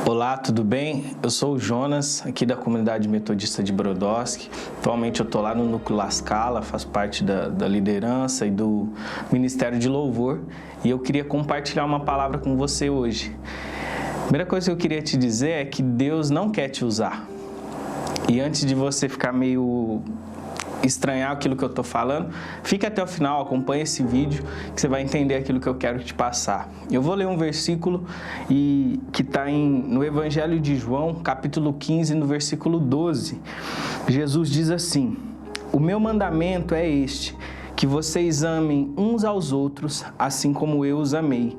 Olá, tudo bem? Eu sou o Jonas, aqui da comunidade metodista de Brodowski. Atualmente eu estou lá no Núcleo La Scala, faço parte da liderança e do Ministério de Louvor. E eu queria compartilhar uma palavra com você hoje. A primeira coisa que eu queria te dizer é que Deus não quer te usar. E antes de você ficar meio estranhar aquilo que eu estou falando, fica até o final, acompanha esse vídeo que você vai entender aquilo que eu quero te passar. Eu vou ler um versículo que está no Evangelho de João, capítulo 15, no versículo 12. Jesus diz assim: "O meu mandamento é este, que vocês amem uns aos outros, assim como eu os amei.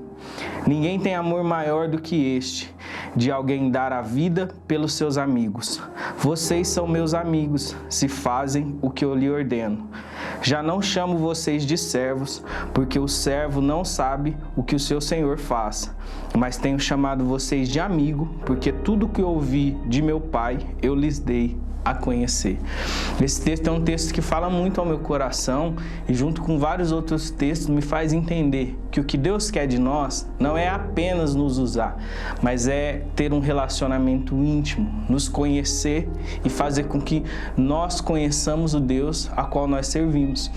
Ninguém tem amor maior do que este, de alguém dar a vida pelos seus amigos. Vocês são meus amigos, se fazem o que eu lhe ordeno. Já não chamo vocês de servos, porque o servo não sabe o que o seu senhor faz. Mas tenho chamado vocês de amigo, porque tudo que ouvi de meu Pai eu lhes dei a conhecer." Esse texto é um texto que fala muito ao meu coração e, junto com vários outros textos, me faz entender que o que Deus quer de nós não é apenas nos usar, mas é ter um relacionamento íntimo, nos conhecer e fazer com que nós conheçamos o Deus a qual nós servimos.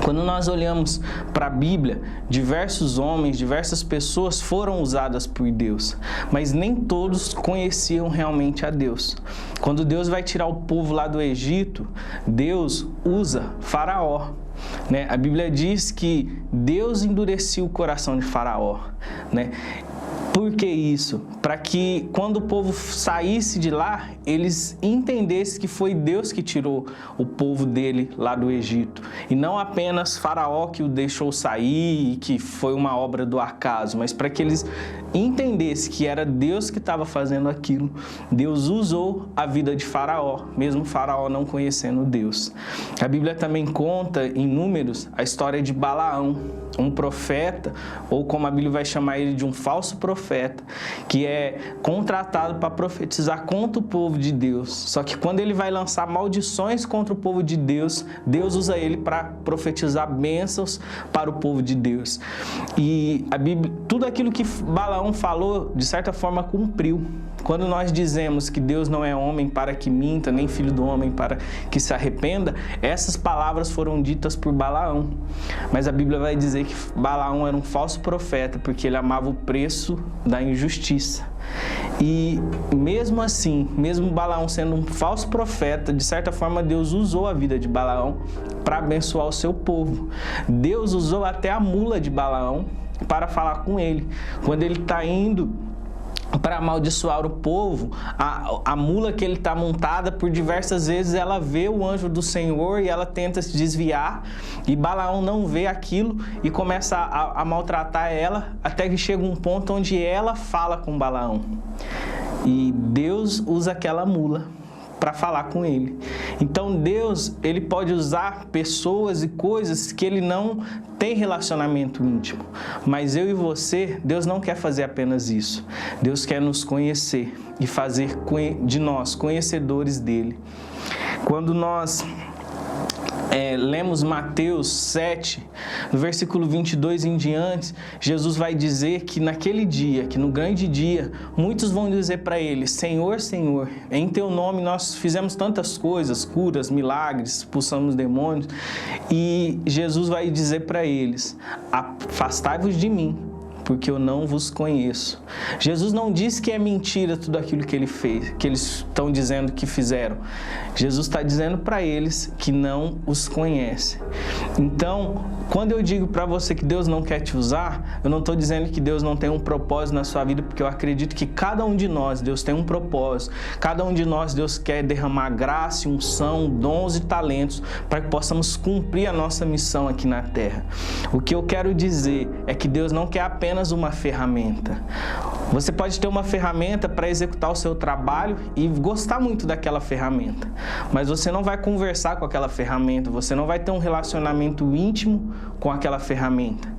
Quando nós olhamos para a Bíblia, diversos homens, diversas pessoas foram usadas por Deus, mas nem todos conheciam realmente a Deus. Quando Deus vai tirar o povo lá do Egito, Deus usa Faraó. A Bíblia diz que Deus endureceu o coração de Faraó. Por que isso? Para que quando o povo saísse de lá, eles entendessem que foi Deus que tirou o povo dele lá do Egito. E não apenas Faraó que o deixou sair e que foi uma obra do acaso, mas para que eles entendessem que era Deus que estava fazendo aquilo. Deus usou a vida de Faraó, mesmo Faraó não conhecendo Deus. A Bíblia também conta em Números a história de Balaão, um profeta, ou como a Bíblia vai chamar ele, de um falso profeta, que é contratado para profetizar contra o povo de Deus. Só que quando ele vai lançar maldições contra o povo de Deus, Deus usa ele para profetizar bênçãos para o povo de Deus. E a Bíblia, tudo aquilo que Balaão falou, de certa forma cumpriu. Quando nós dizemos que Deus não é homem para que minta, nem filho do homem para que se arrependa, essas palavras foram ditas por Balaão. Mas a Bíblia vai dizer que Balaão era um falso profeta, porque ele amava o preço da injustiça. E mesmo assim, mesmo Balaão sendo um falso profeta, de certa forma Deus usou a vida de Balaão para abençoar o seu povo. Deus usou até a mula de Balaão para falar com ele. Quando ele está indo para amaldiçoar o povo, a mula que ele está montada, por diversas vezes ela vê o anjo do Senhor e ela tenta se desviar, e Balaão não vê aquilo e começa a maltratar ela, até que chega um ponto onde ela fala com Balaão. E Deus usa aquela mula para falar com ele. Então Deus, ele pode usar pessoas e coisas que ele não tem relacionamento íntimo. Mas eu e você, Deus não quer fazer apenas isso. Deus quer nos conhecer e fazer de nós conhecedores dele. Quando nós lemos Mateus 7, no versículo 22 em diante, Jesus vai dizer que naquele dia, que no grande dia, muitos vão dizer para ele: Senhor, Senhor, em teu nome nós fizemos tantas coisas, curas, milagres, expulsamos demônios. E Jesus vai dizer para eles: afastai-vos de mim, porque eu não vos conheço. Jesus não diz que é mentira tudo aquilo que ele fez, que eles estão dizendo que fizeram. Jesus está dizendo para eles que não os conhece. Então, quando eu digo para você que Deus não quer te usar, eu não estou dizendo que Deus não tem um propósito na sua vida, porque eu acredito que cada um de nós, Deus tem um propósito. Cada um de nós, Deus quer derramar graça, unção, dons e talentos para que possamos cumprir a nossa missão aqui na terra. O que eu quero dizer é que Deus não quer apenas uma ferramenta. Você pode ter uma ferramenta para executar o seu trabalho e gostar muito daquela ferramenta, mas você não vai conversar com aquela ferramenta, você não vai ter um relacionamento íntimo com aquela ferramenta.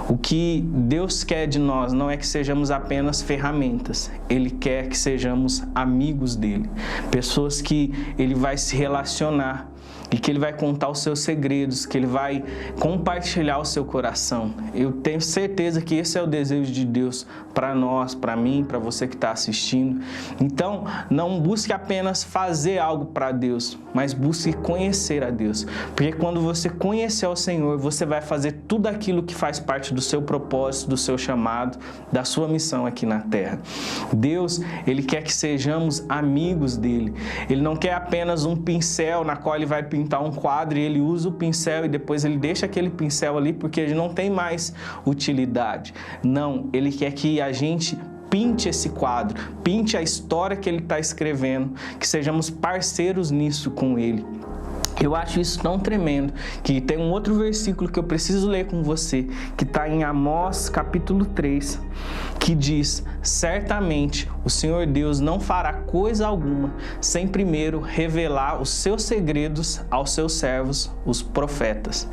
O que Deus quer de nós não é que sejamos apenas ferramentas, Ele quer que sejamos amigos dele, pessoas que Ele vai se relacionar e que Ele vai contar os seus segredos, que Ele vai compartilhar o seu coração. Eu tenho certeza que esse é o desejo de Deus para nós, para mim, para você que está assistindo. Então, não busque apenas fazer algo para Deus, mas busque conhecer a Deus. Porque quando você conhecer o Senhor, você vai fazer tudo aquilo que faz parte do seu propósito, do seu chamado, da sua missão aqui na terra. Deus, Ele quer que sejamos amigos dEle. Ele não quer apenas um pincel na qual Ele vai pintar um quadro e Ele usa o pincel e depois Ele deixa aquele pincel ali porque ele não tem mais utilidade. Não, Ele quer que a gente pinte esse quadro, pinte a história que Ele está escrevendo, que sejamos parceiros nisso com Ele. Eu acho isso tão tremendo, que tem um outro versículo que eu preciso ler com você, que está em Amós capítulo 3, que diz: certamente o Senhor Deus não fará coisa alguma sem primeiro revelar os seus segredos aos seus servos, os profetas.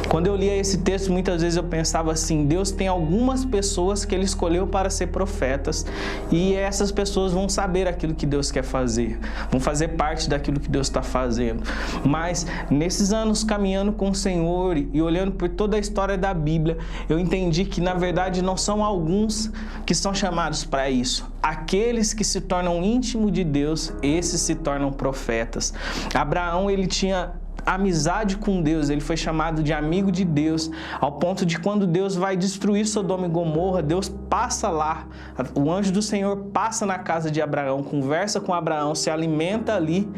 Quando eu lia esse texto, muitas vezes eu pensava assim: Deus tem algumas pessoas que Ele escolheu para ser profetas e essas pessoas vão saber aquilo que Deus quer fazer, vão fazer parte daquilo que Deus está fazendo. Mas nesses anos caminhando com o Senhor e olhando por toda a história da Bíblia, eu entendi que na verdade não são alguns que são chamados para isso. Aqueles que se tornam íntimos de Deus, esses se tornam profetas. Abraão, ele tinha amizade com Deus, ele foi chamado de amigo de Deus, ao ponto de quando Deus vai destruir Sodoma e Gomorra, Deus passa lá, o anjo do Senhor passa na casa de Abraão, conversa com Abraão, se alimenta ali,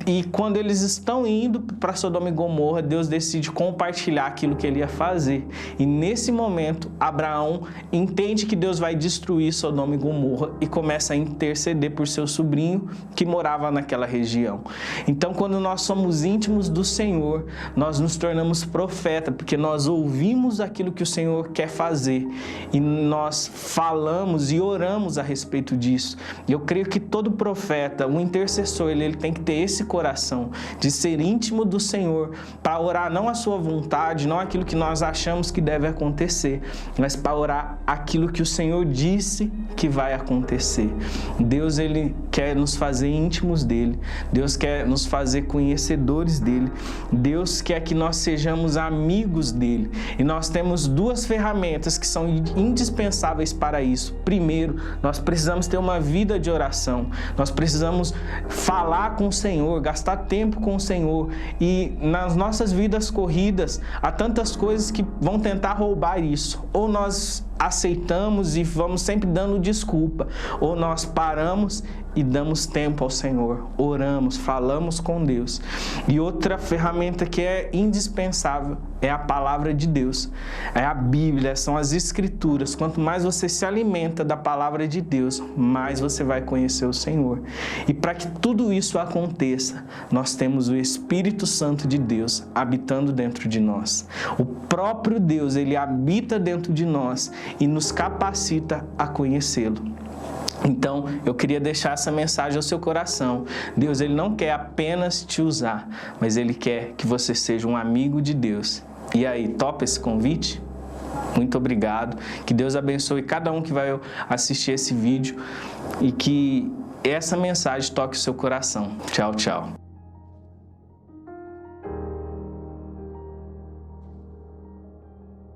e quando eles estão indo para Sodoma e Gomorra, Deus decide compartilhar aquilo que ele ia fazer, e nesse momento Abraão entende que Deus vai destruir Sodoma e Gomorra e começa a interceder por seu sobrinho que morava naquela região. Então, quando nós somos íntimos do Senhor, nós nos tornamos profeta, porque nós ouvimos aquilo que o Senhor quer fazer e nós falamos e oramos a respeito disso. Eu creio que todo profeta, o intercessor, ele tem que ter esse coração de ser íntimo do Senhor, para orar não a sua vontade, não aquilo que nós achamos que deve acontecer, mas para orar aquilo que o Senhor disse que vai acontecer. Deus, ele quer nos fazer íntimos dele, Deus quer nos fazer conhecedores dele, Deus quer que nós sejamos amigos dele, e nós temos duas ferramentas que são indispensáveis para isso. Primeiro, nós precisamos ter uma vida de oração, nós precisamos falar com o Senhor, gastar tempo com o Senhor, e nas nossas vidas corridas há tantas coisas que vão tentar roubar isso, ou nós aceitamos e vamos sempre dando desculpa, ou nós paramos e damos tempo ao Senhor, oramos, falamos com Deus. E outra ferramenta que é indispensável é a palavra de Deus, é a Bíblia, são as Escrituras. Quanto mais você se alimenta da palavra de Deus, mais você vai conhecer o Senhor. E para que tudo isso aconteça, nós temos o Espírito Santo de Deus habitando dentro de nós. O próprio Deus, ele habita dentro de nós e nos capacita a conhecê-lo. Então, eu queria deixar essa mensagem ao seu coração. Deus, ele não quer apenas te usar, mas ele quer que você seja um amigo de Deus. E aí, topa esse convite? Muito obrigado. Que Deus abençoe cada um que vai assistir esse vídeo e que essa mensagem toque o seu coração. Tchau, tchau.